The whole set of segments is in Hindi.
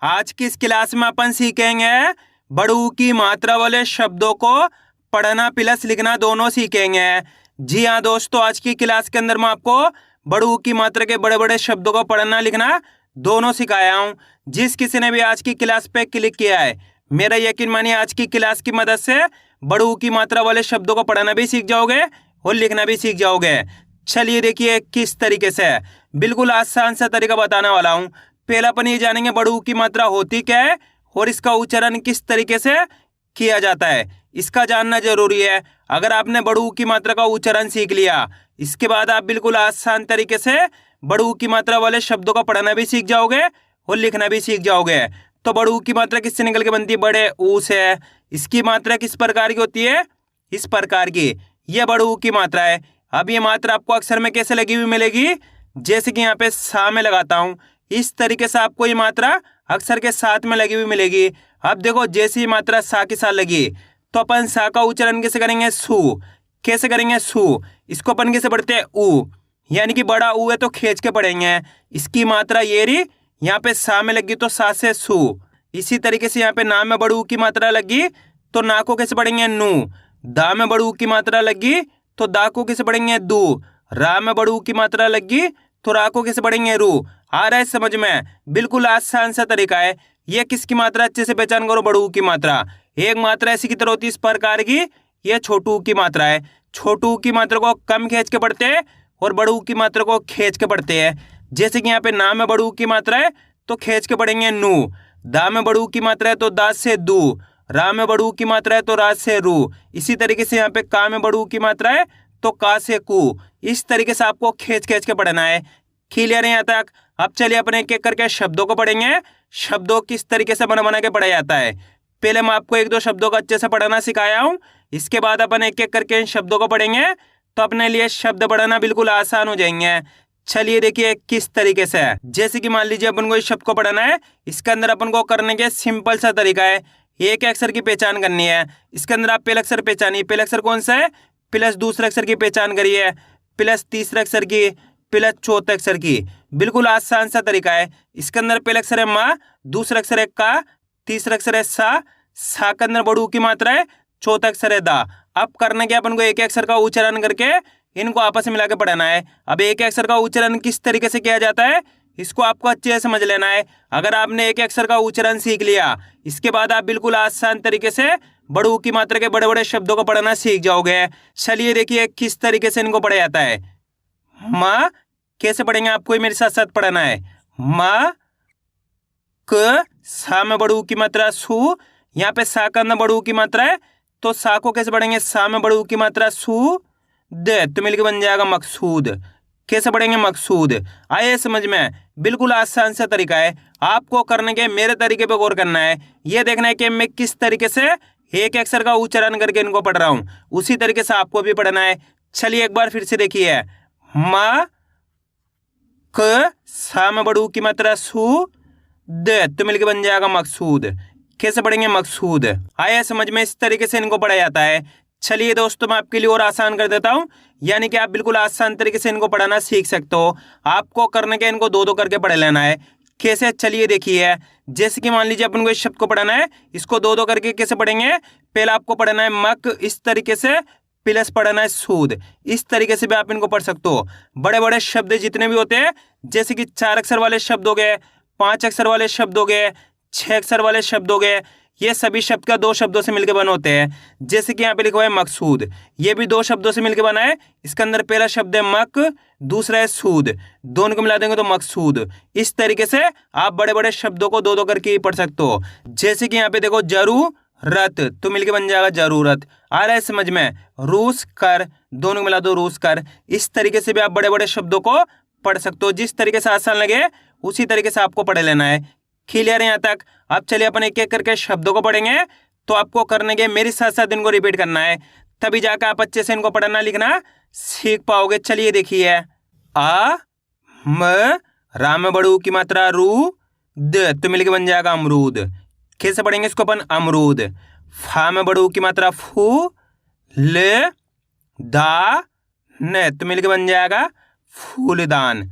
आज की इस क्लास में अपन सीखेंगे बड़ू की मात्रा वाले शब्दों को पढ़ना प्लस लिखना दोनों सीखेंगे। जी हाँ दोस्तों, आज की क्लास के अंदर मैं आपको बड़ू की मात्रा के बड़े बड़े शब्दों को पढ़ना लिखना दोनों सिखाया हूँ। जिस किसी ने भी आज की क्लास पे क्लिक किया है, मेरा यकीन मानिए आज की क्लास की मदद से बड़ू की मात्रा वाले शब्दों को पढ़ना भी सीख जाओगे और लिखना भी सीख जाओगे। चलिए देखिए किस तरीके से, बिल्कुल आसान सा तरीका बताने वाला हूँ। पहले अपन ये जानेंगे बड़ू की मात्रा होती क्या है और इसका उच्चारण किस तरीके से किया जाता है, इसका जानना जरूरी है। अगर आपने बड़ू की मात्रा का उच्चारण सीख लिया, इसके बाद आप बिल्कुल आसान तरीके से बड़ू की मात्रा वाले शब्दों का पढ़ना भी सीख जाओगे और लिखना भी सीख जाओगे। तो बड़ू की मात्रा किससे निकल के बनती है? बड़े ऊ से। इसकी मात्रा किस प्रकार की होती है? इस प्रकार की। यह बड़ू की मात्रा है। अब ये मात्रा आपको अक्षर में कैसे लगी हुई मिलेगी? जैसे कि यहाँ पे सा में लगाता हूँ, इस तरीके से आपको ये मात्रा अक्षर के साथ में लगी हुई मिलेगी। अब देखो जैसे ही मात्रा सा के साथ लगी तो अपन सा का उच्चारण कैसे करेंगे? सू। कैसे करेंगे? सू। इसको अपन कैसे पढ़ते हैं? ऊ। यानी कि बड़ा ऊ है तो खींच के पढ़ेंगे। इसकी मात्रा ये रही, यहाँ पे सा में लगी तो सा से सू। इसी तरीके से यहाँ पे ना में बड़ू की मात्रा लगी तो ना को कैसे पढ़ेंगे? नू। दा में बड़ू की मात्रा लगी तो दा को कैसे पढ़ेंगे? दू। रा में बड़ू की मात्रा लगी तो रा को कैसे पढ़ेंगे? रू। आ रहा है समझ में? बिल्कुल आसान सा तरीका है। ये किसकी मात्रा अच्छे से पहचान करो? बड़ू की मात्रा। एक मात्रा ऐसी की तरह होती है इस प्रकार की, यह छोटू की मात्रा है। छोटू की मात्रा को कम खींच के पढ़ते हैं और बड़ू की मात्रा को खींच के पढ़ते हैं। जैसे कि यहाँ पे ना में बड़ू की मात्रा है तो खींच के पढ़ेंगे नू। दा में बड़ू की मात्रा है तो दा से दू। रा में बड़ू की मात्रा है तो रा से रू। इसी तरीके से यहाँ पे का में बड़ू की मात्रा है तो का से कू। इस तरीके से आपको खींच खींच के पढ़ना है। क्लियर है यहाँ तक? अब चलिए अपने एक एक करके शब्दों को पढ़ेंगे। शब्दों किस तरीके से बना बना के पढ़ा जाता है। पहले मैं आपको एक दो शब्दों को अच्छे से पढ़ना सिखाया हूँ, इसके बाद अपन एक एक करके इन शब्दों को पढ़ेंगे तो अपने लिए शब्द पढ़ना बिल्कुल आसान हो जाएंगे। चलिए देखिए किस तरीके से। जैसे कि मान लीजिए अपन को इस शब्द को पढ़ना है, इसके अंदर अपन को करने के सिंपल सा तरीका है। एक अक्षर की पहचान करनी है। इसके अंदर आप पहला अक्षर पहचानिए। पहला अक्षर कौन सा है? प्लस दूसरे अक्षर की पहचान करिए, प्लस तीसरे अक्षर की, प्लस चौथे अक्षर की। बिल्कुल आसान सा तरीका है। इसके अंदर पहला अक्षर है मा, दूसरा अक्षर है का, तीसरा अक्षर है सा, सा के अंदर बड़ू की मात्रा है, चौथा अक्षर है दा। अब करना क्या? अपन को एक अक्षर का उच्चारण करके इनको आपस में मिला के पढ़ना है। अब एक अक्षर का उच्चारण किस तरीके से किया जाता है, इसको आपको अच्छे से समझ लेना है। अगर आपने एक अक्षर का उच्चारण सीख लिया, इसके बाद आप बिल्कुल आसान तरीके से बड़ू की मात्रा के बड़े बड़े शब्दों को पढ़ना सीख जाओगे। चलिए देखिए किस तरीके से इनको पढ़ा जाता है। माँ कैसे पढ़ेंगे? आपको मेरे साथ साथ पढ़ना है। माँ क, सा में बड़ू की मात्रा सू। यहाँ पे सा का अंदर बड़ू की मात्रा है तो सा को कैसे पढ़ेंगे? सा में बड़ू की मात्रा सू दे, तो मिलकर बन जाएगा मकसूद। कैसे पढ़ेंगे? मकसूद। आए समझ में? बिल्कुल आसान सा तरीका है। आपको करने के मेरे तरीके पे गौर करना है। ये देखना है कि मैं किस तरीके से एक अक्षर का उच्चारण करके इनको पढ़ रहा हूँ, उसी तरीके से आपको भी पढ़ना है। चलिए एक बार फिर से देखिए। मा क, सा में बड़ू की मात्रा सू दे, तो मिलकर बन जाएगा मकसूद। कैसे पढ़ेंगे? मकसूद। आया समझ में? इस तरीके से इनको पढ़ा जाता है। चलिए दोस्तों मैं आपके लिए और आसान कर देता हूँ, यानी कि आप बिल्कुल आसान तरीके से इनको पढ़ाना सीख सकते हो। आपको करने के इनको दो दो करके पढ़ लेना है। कैसे? चलिए देखिए। जैसे कि मान लीजिए अपन को इस शब्द को पढ़ना है, इसको दो दो करके कैसे पढ़ेंगे? पहले आपको पढ़ना है मक, इस तरीके से, प्लस पढ़ना है सूद। इस तरीके से भी आप इनको पढ़ सकते हो। बड़े बड़े शब्द जितने भी होते हैं, जैसे कि 4 अक्षर वाले शब्द हो गए, 5 अक्षर वाले शब्द हो गए, 6 अक्षर वाले शब्द हो गए, ये सभी शब्द का 2 शब्दों से मिलकर बने होते हैं। जैसे कि यहाँ पे लिखा हुआ है मकसूद, ये भी 2 शब्दों से मिलकर बना है। इसके अंदर पहला शब्द है मक, दूसरा है सूद, दोनों को मिला देंगे तो मकसूद। इस तरीके से आप बड़े बड़े शब्दों को दो दो करके पढ़ सकते हो। जैसे कि यहाँ पे देखो जरूरत, तो मिलकर बन जाएगा जरूरत। आ रहा है समझ में? रूस कर, दोनों को मिला दो रूस कर। इस तरीके से भी आप बड़े बड़े शब्दों को पढ़ सकते हो। जिस तरीके से आसान लगे उसी तरीके से आपको पढ़ लेना है। क्लियर है यहाँ तक? अब चलिए अपन एक एक करके शब्दों को पढ़ेंगे, तो आपको करने के मेरे साथ साथ इनको रिपीट करना है, तभी जाकर आप अच्छे से इनको पढ़ना लिखना सीख पाओगे। चलिए देखिए। आ म, रा में बड़ू की मात्रा रू द, तो मिलके बन जाएगा अमरूद। कैसे पढ़ेंगे इसको अपन? अमरूद। फा में बड़ू की मात्रा फू ले दा न, तो मिलके बन जाएगा फूलदान।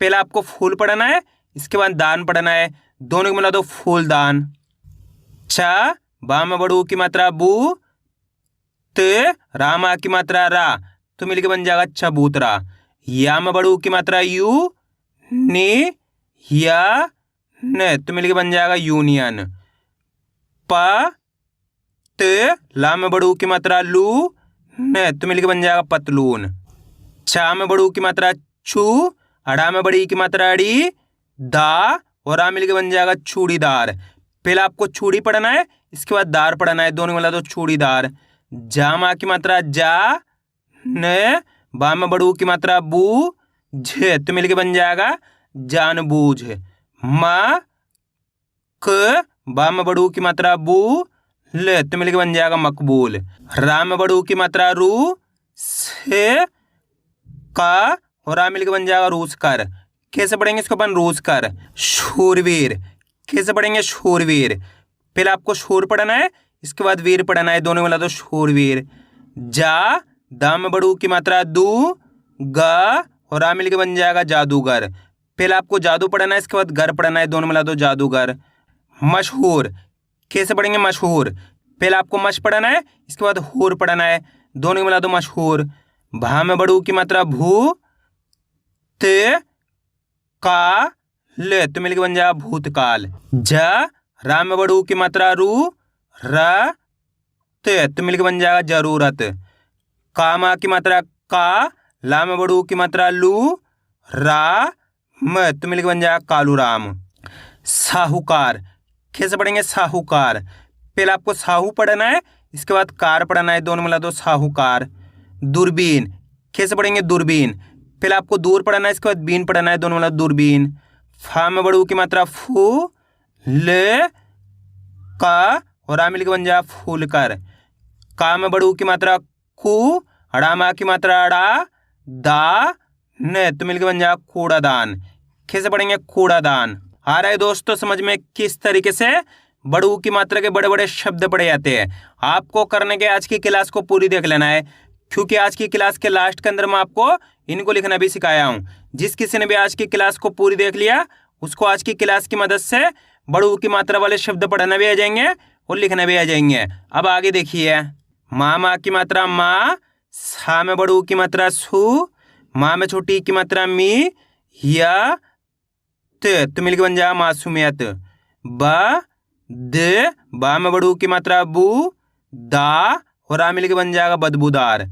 पहले आपको फूल पढ़ना है, इसके बाद दान पढ़ना है। दोनों को मिला दो फूलदान। च बा में बड़ू की मात्रा बू, त रामा की मात्रा रा, तो मिलके बन जाएगा चबूतरा। या में बड़ू की मात्रा यू, ने या न, तो मिलके बन जाएगा यूनियन। प त ला में बड़ू की मात्रा लू, न, तो मिलके बन जाएगा पतलून। चा में बड़ू की मात्रा चू, अड़ा में बड़ी की मात्रा अड़ी, दा और आ मिलके बन जाएगा चूड़ीदार। पहले आपको चूड़ी पढ़ना है, इसके बाद दार पढ़ना है, दोनों मिला दो चूड़ीदार। जा मा की मात्रा जा, न बा में बड़ू की मात्रा बू, झ, तो मिलके बन जाएगा जानबूझ। मा क बा में बड़ू की मात्रा बू, ल, तो मिलके बन जाएगा मकबूल। रा में बड़ू की मात्रा रू, से का और आ मिलके बन जाएगा रूस कर। कैसे पढ़ेंगे इसको अपन? रूस कर। शूरवीर, कैसे पढ़ेंगे? शूरवीर। पहले आपको शूर पढ़ना है, इसके बाद वीर पढ़ना है, दोनों मिला दो शूरवीर। जा दा में बड़ू की मात्रा दू, गा और आ मिलके बन जाएगा जादूगर। पहले आपको जादू पढ़ना है, इसके बाद घर पढ़ना है, दोनों मिला दो जादूगर। मशहूर, कैसे पढ़ेंगे? मशहूर। पहले आपको मश पढ़ना है, इसके बाद हूर पढ़ना है, दोनों मिला दो मशहूर। भा में बड़ू की मात्रा भू, त का ल, तो मिलके बन जाएगा भूतकाल। जा रा में बड़ू की मात्रा रू, रा त, तो मिलके बन जाएगा जरूरत। का मा की मात्रा का, ला में बड़ू की मात्रा लू, रा म, तो मिलके बन जाएगा कालूराम। साहूकार, कैसे पढ़ेंगे? साहूकार। पहले आपको साहू पढ़ना है, इसके बाद कार पढ़ना है, दोनों मिला दो साहूकार। दूरबीन, कैसे पढ़ेंगे? दूरबीन। पहले आपको दूर पढ़ना है, इसके बाद बीन पढ़ना है, दोनों मिला दूरबीन। फा में बड़ू की मात्रा फू, ल का और आ मिलके बन जाए फूलकर। का में बड़ू की मात्रा कू, अड़ा मा की मात्रा अड़ा, दा न, तो मिलके बन जाए कूड़ादान। कैसे पढ़ेंगे? कूड़ादान। आ रहा है दोस्तों समझ में किस तरीके से बड़ू की मात्रा के बड़े बड़े शब्द पढ़े जाते हैं? आपको करने के आज की क्लास को पूरी देख लेना है, क्योंकि आज की क्लास के लास्ट के अंदर मैं आपको इनको लिखना भी सिखाया हूँ। जिस किसी ने भी आज की क्लास को पूरी देख लिया, उसको आज की क्लास की मदद से बड़ू की मात्रा वाले शब्द पढ़ना भी आ जाएंगे और लिखना भी आ जाएंगे। अब आगे देखिए, मा की मात्रा मा, सा में बड़ू की मात्रा सू, मा में छोटी की मात्रा मी, या त, तो मिलके बन जाएगा मासूमियत। बा द, बा में बड़ू की मात्रा बू, दा और आ मिलके बन जाएगा बदबूदार।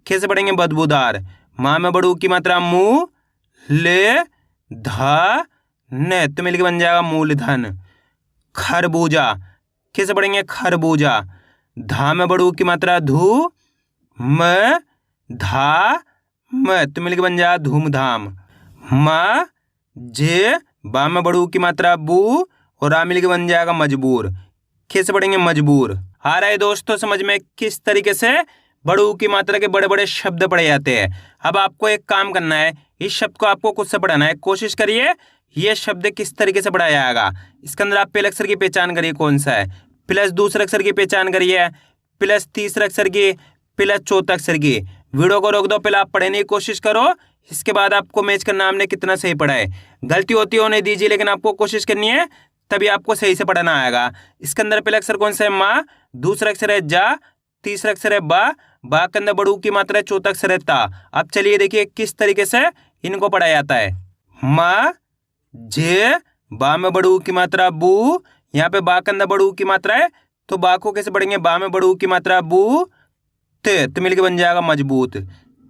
कैसे पढ़ेंगे? बदबूदार। मा में बड़ू की मात्रा मू, ले धा न, तो मिलके बन जाएगा मूलधन। खरबूजा, कैसे पढ़ेंगे? खरबूजा। धा में बड़ू की मात्रा धू, म धा म, तो मिलके बन जाएगा धूमधाम। मा जे, बा में बड़ू की मात्रा बू और आ मिलके बन जाएगा मजबूर। कैसे पढ़ेंगे? मजबूर। आ रहा है दोस्तों समझ में किस तरीके से बड़ू की मात्रा के बड़े बड़े शब्द पढ़े जाते हैं? अब आपको एक काम करना है, इस शब्द को आपको खुद से पढ़ाना है। कोशिश करिए ये शब्द किस तरीके से पढ़ाया जाएगा। इसके अंदर आप पहले अक्षर की पहचान करिए कौन सा है, प्लस दूसरे अक्षर की पहचान करिए, प्लस तीसरे अक्षर की, प्लस चौथा अक्षर की। वीडियो को रोक दो, पहले आप पढ़ने की कोशिश करो, इसके बाद आपको मैच करना हमने कितना सही पढ़ा है। गलती होती होने दीजिए, लेकिन आपको कोशिश करनी है, तभी आपको सही से पढ़ना आएगा। इसके अंदर पहला अक्षर कौन सा है? मा, दूसरा अक्षर है जा, तीसरा अक्षर है बा के अंदर बड़ू की मात्रा है, चौथा अक्षर है ता। अब चलिए देखिए किस तरीके से इनको पढ़ा जाता है। मा जे, बा में बड़ू की मात्रा बू, यहाँ पे बा के अंदर बड़ू की मात्रा है, तो बा को कैसे पढ़ेंगे? बा में बड़ू की मात्रा बू, त, तो मिलके बन जाएगा मजबूत।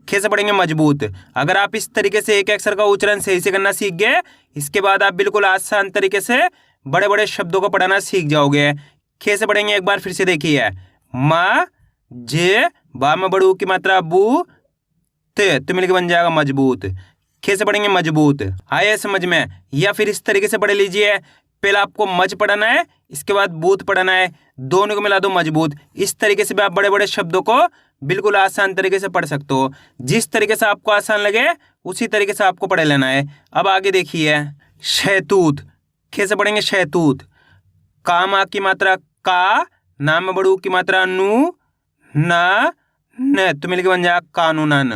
कैसे पढ़ेंगे? मजबूत। अगर आप इस तरीके से एक अक्षर का उच्चारण सही से करना सीख गए, इसके बाद आप बिल्कुल आसान तरीके से बड़े बड़े शब्दों को पढ़ना सीख जाओगे। कैसे पढ़ेंगे एक बार फिर से देखिए, मा जे, बा में बड़ू की मात्रा बू, त, तो मिलके बन जाएगा मजबूत। कैसे पढ़ेंगे? मजबूत। आया समझ में? या फिर इस तरीके से पढ़ लीजिए, पहले आपको मज पढ़ना है, इसके बाद बूत पढ़ना है, दोनों को मिला दो मजबूत। इस तरीके से भी आप बड़े बड़े शब्दों को बिल्कुल आसान तरीके से पढ़ सकते हो। जिस तरीके से आपको आसान लगे उसी तरीके से आपको पढ़ लेना है। अब आगे देखिए, शहतूत। कैसे पढ़ेंगे? शहतूत। का मा की मात्रा का, ना में बड़ू की मात्रा नू, ना न, तो मिलके बन जाएगा कानूनन।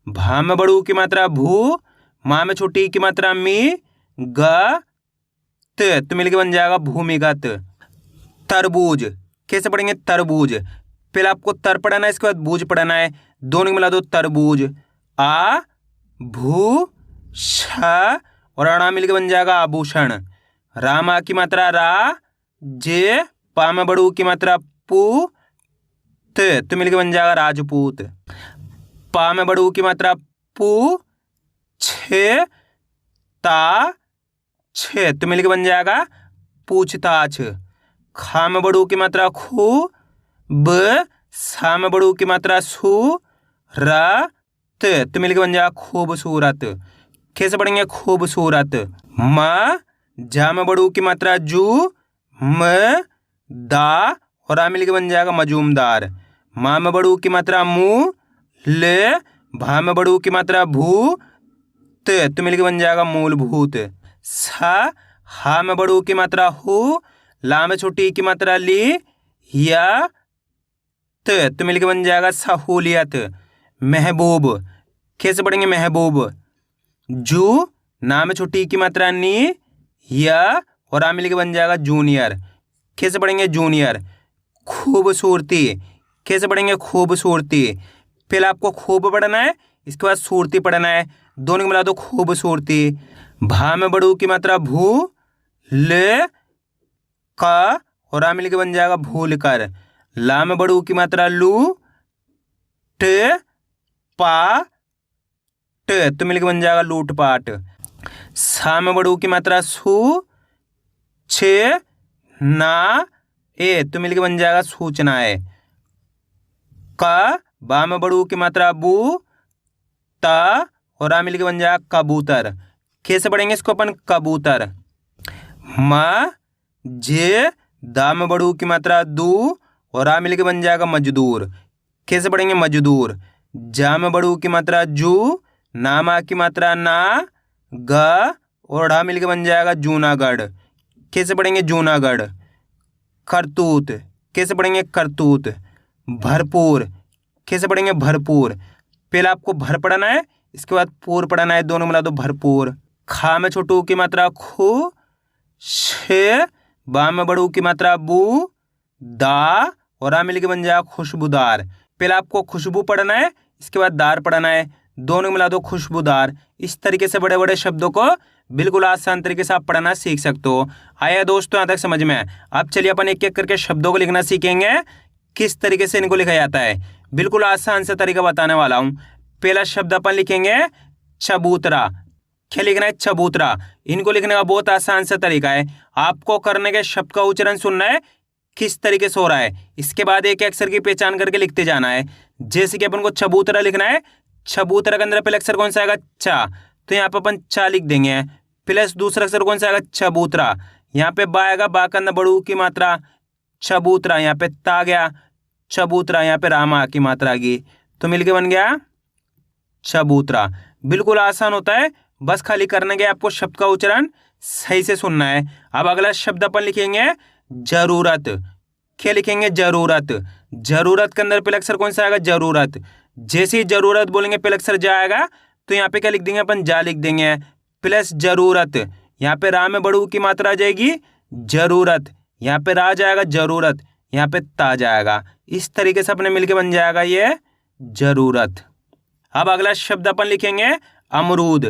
भा में बड़ू की मात्रा भू, माँ में छोटी की मात्रा मी, ग तो मिलके बन जाएगा भूमिगत। तरबूज कैसे पढ़ेंगे? तरबूज, पहले आपको तर पढ़ना है, इसके बाद बूझ पढ़ना है, दोनों को मिला दो तरबूज। आ भू ष और अणा मिलके बन जाएगा आभूषण। रामा की मात्रा रा, जे पा में बड़ू की मात्रा पू, तो मिलके बन जाएगा राजपूत। पा में बड़ू की मात्रा पू, छे ता छे, तो मिलके बन जाएगा पूछताछ। खा में बड़ू की मात्रा खू, ब सा में बड़ू की मात्रा सू, र तो मिलके बन जाएगा खूबसूरत। कैसे पढ़ेंगे? खूबसूरत। म जा में बड़ू की मात्रा जू, म दा और आ मिलके बन जाएगा मजूमदार। मा में बड़ू की मात्रा मू, ले भा में बड़ू की मात्रा भू, तो मिलके बन जाएगा मूलभूत। सा हा में बड़ू की मात्रा हु, ला में छोटी की मात्रा ली, या तो मिलके बन जाएगा सहूलियत। महबूब कैसे पढ़ेंगे? महबूब, जू ना में छोटी की मात्रा नी, या और आ मिलके बन जाएगा जूनियर। कैसे पढ़ेंगे? जूनियर। खूबसूरती कैसे पढ़ेंगे? खूबसूरती, पहले आपको खूब पढ़ना है, इसके बाद सूरती पढ़ना है, दोनों को मिला दो खूबसूरती। भा में बड़ू की मात्रा भू, ले का और आ मिलके बन जाएगा भूल कर। ला में बड़ू की मात्रा लू, ट पा तो मिलके बन जाएगा लूटपाट। सा में बड़ू की मात्रा सू, छे ना ए, तो मिलके बन जाएगा सूचनाएं। का बा में बड़ू की मात्रा बू, ता और आ मिलके बन जाएगा कबूतर। कैसे पढ़ेंगे इसको अपन? कबूतर। म जे दा में बड़ू की मात्रा दू और आ मिलके बन जाएगा मजदूर। कैसे पढ़ेंगे? मजदूर। जा में बड़ू की मात्रा जू, ना मा की मात्रा ना, ग और ढा मिलके बन जाएगा जूनागढ़। कैसे पढ़ेंगे? जूनागढ़। करतूत कैसे पढ़ेंगे? करतूत। भरपूर कैसे पढ़ेंगे? भरपूर, पहले आपको भर पढ़ना है, इसके बाद पूर पढ़ना है, दोनों मिला दो भरपूर। खा में छोटू की मात्रा खू, छे बा में बड़ू की मात्रा बू, दा और आ मिलके बन जाएगा खुशबूदार। पहले आपको खुशबू पढ़ना है, इसके बाद दार पढ़ना है, दोनों मिला दो खुशबूदार। इस तरीके से बड़े बड़े शब्दों को बिल्कुल आसान तरीके से आप पढ़ना सीख सकते हो। आया दोस्तों यहाँ तक समझ में? अब चलिए अपन एक एक करके शब्दों को लिखना सीखेंगे, किस तरीके से इनको लिखा जाता है। बिल्कुल आसान से तरीका बताने वाला हूँ। पहला शब्द अपन लिखेंगे चबूतरा। क्या लिखना है? चबूतरा। इनको लिखने का बहुत आसान सा तरीका है, आपको करने के शब्द का उच्चारण सुनना है किस तरीके से हो रहा है, इसके बाद एक अक्षर की पहचान करके लिखते जाना है। जैसे कि अपन को चबूतरा लिखना है, चबूतरा के अंदर पहला अक्षर कौन सा आएगा? चा, तो यहाँ पे अपन चा लिख देंगे, प्लस दूसरा अक्षर कौन सा आएगा? चबूतरा। यहाँ पे बा आएगा, बा के अंदर बड़ू की मात्रा, चबूतरा। यहाँ पे ता गया, चबूतरा। यहाँ पे रामा की मात्रा आ गई, तो मिलके बन गया चबूतरा। बिल्कुल आसान होता है, बस खाली करने के आपको शब्द का उच्चारण सही से सुनना है। अब अगला शब्द अपन लिखेंगे जरूरत। क्या लिखेंगे? जरूरत। जरूरत के अंदर पहला अक्षर कौन सा आएगा? जरूरत। जैसे ही जरूरत बोलेंगे पहला अक्षर जा आएगा, तो यहाँ पे क्या लिख देंगे अपन? जा लिख देंगे, प्लस जरूरत। यहाँ पे रा में बड़ू की मात्रा आ जाएगी, जरूरत। यहाँ पे रा जाएगा, जरूरत। यहाँ पे ता जाएगा। इस तरीके से अपने मिलके बन जाएगा ये जरूरत। अब अगला शब्द अपन लिखेंगे अमरूद।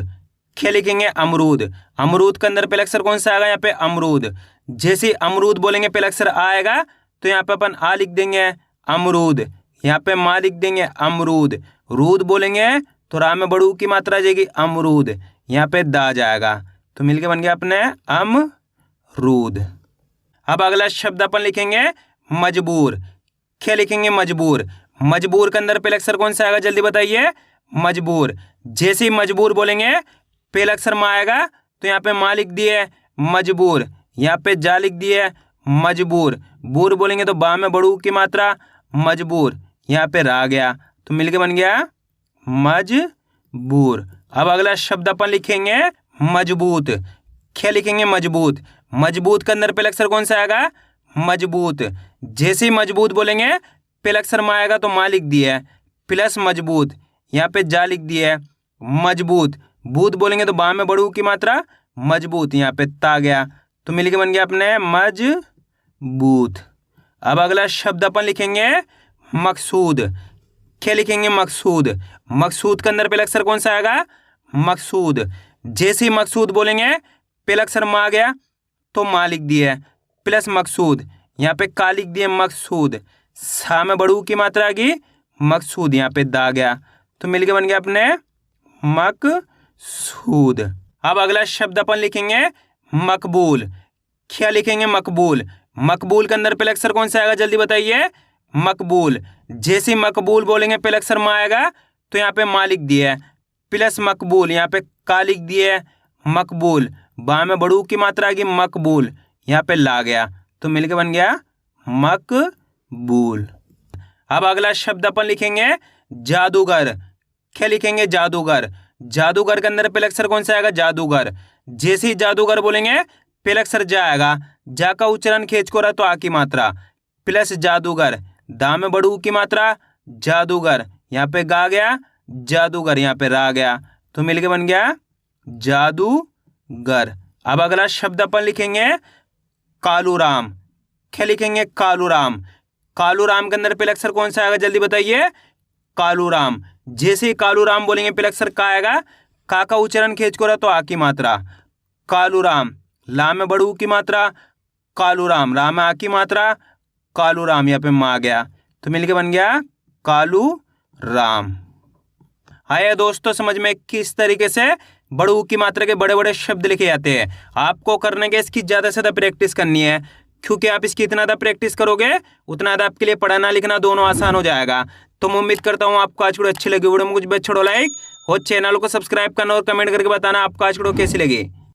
क्या लिखेंगे? अमरूद। अमरूद के अंदर पहला अक्षर कौन सा आएगा? यहाँ पे अमरूद। जैसे अमरूद बोलेंगे पहला अक्षर आएगा, तो यहाँ पे अपन आ लिख देंगे, अमरूद। यहाँ पे मा लिख देंगे, अमरूद। रूद बोलेंगे तो रा में बड़ू की मात्रा आ जाएगी, अमरूद। यहाँ पे दा जाएगा, तो मिलके बन गया अपने अमरूद। अब अगला शब्द अपन लिखेंगे मजबूर। क्या लिखेंगे? मजबूर। मजबूर के अंदर पहला अक्षर कौन सा आएगा? जल्दी बताइए, मजबूर। जैसे ही मजबूर बोलेंगे पहला अक्षर मा आएगा, तो यहाँ पे मा लिख दिए, मजबूर। यहाँ पे जा लिख दिए, मजबूर। बूर बोलेंगे तो बा में बड़ू की मात्रा, मजबूर। यहाँ पे रा गया, तो मिलके बन गया मजबूर। अब अगला शब्द अपन लिखेंगे मजबूत। क्या लिखेंगे? मजबूत। मजबूत के अंदर पहला अक्षर कौन सा आएगा? मजबूत। जैसे ही मजबूत बोलेंगे पहला अक्षर मा आएगा, तो मा लिख दिया, प्लस मजबूत। यहाँ पे जा लिख दिया, मजबूत। बूत बोलेंगे तो बा में बड़ू की मात्रा, मजबूत। यहाँ पे ता गया, तो मिलके बन गया अपने मजबूत। अब अगला शब्द अपन लिखेंगे मकसूद। क्या लिखेंगे? मकसूद। मकसूद के अंदर पहला अक्षर कौन सा आएगा? मकसूद। जैसे ही मकसूद बोलेंगे पहला अक्षर मा आ गया तो मा लिख दिए प्लस मकसूद, यहाँ पे का लिख दिए मकसूद। सा में बड़ू की मात्रा आ गई मकसूद, यहाँ पे दा गया तो मिलके बन गया अपने मकसूद। अब अगला शब्द अपन लिखेंगे मकबूल। क्या लिखेंगे? मकबूल। मकबूल के अंदर पहला अक्षर कौन सा आएगा? जल्दी बताइए। मकबूल। जैसे ही मकबूल बोलेंगे पहला अक्षर मा आएगा तो यहाँ पे मा लिख दिया प्लस मकबूल, यहाँ पे का लिख दिए मकबूल। बा में बड़ू की मात्रा आ गई मकबूल, यहाँ पे ला गया तो मिलके बन गया मकबूल। अब अगला शब्द अपन लिखेंगे जादूगर। क्या लिखेंगे? जादूगर। जादूगर के अंदर पहला अक्षर कौन सा आएगा? जादूगर। जैसे ही जादूगर बोलेंगे पहला अक्षर जा आएगा, जा का उच्चारण खींच को रहा तो आ की मात्रा प्लस जादूगर। दा में बड़ू की मात्रा जादूगर, यहाँ पे गा गया जादूगर, यहाँ पे रा गया तो मिलके बन गया जादूगर। अब अगला शब्द अपन लिखेंगे कालूराम। क्या लिखेंगे? कालूराम। कालूराम के अंदर पहला अक्षर कौन सा आएगा? जल्दी बताइए। कालूराम। जैसे ही कालूराम बोलेंगे पहला अक्षर का आएगा, का उच्चारण खींच को रहा तो आ की मात्रा कालूराम। ला में बड़ू की मात्रा कालूराम, रा में आ की मात्रा कालूराम, यहाँ पे मा गया तो मिलके बन गया कालू राम। आया दोस्तों समझ में किस तरीके से बड़ू की मात्रा के बड़े बड़े शब्द लिखे जाते हैं। आपको करने के इसकी ज़्यादा से ज़्यादा प्रैक्टिस करनी है, क्योंकि आप इसकी इतना ज़्यादा प्रैक्टिस करोगे उतना ज़्यादा आपके लिए पढ़ना लिखना दोनों आसान हो जाएगा। तो मैं उम्मीद करता हूँ आपको आज वीडियो अच्छी लगी। वीडियो में कुछ भी छोड़ो लाइक और चैनल को सब्सक्राइब करना और कमेंट करके बताना आपको आज वीडियो कैसी लगी।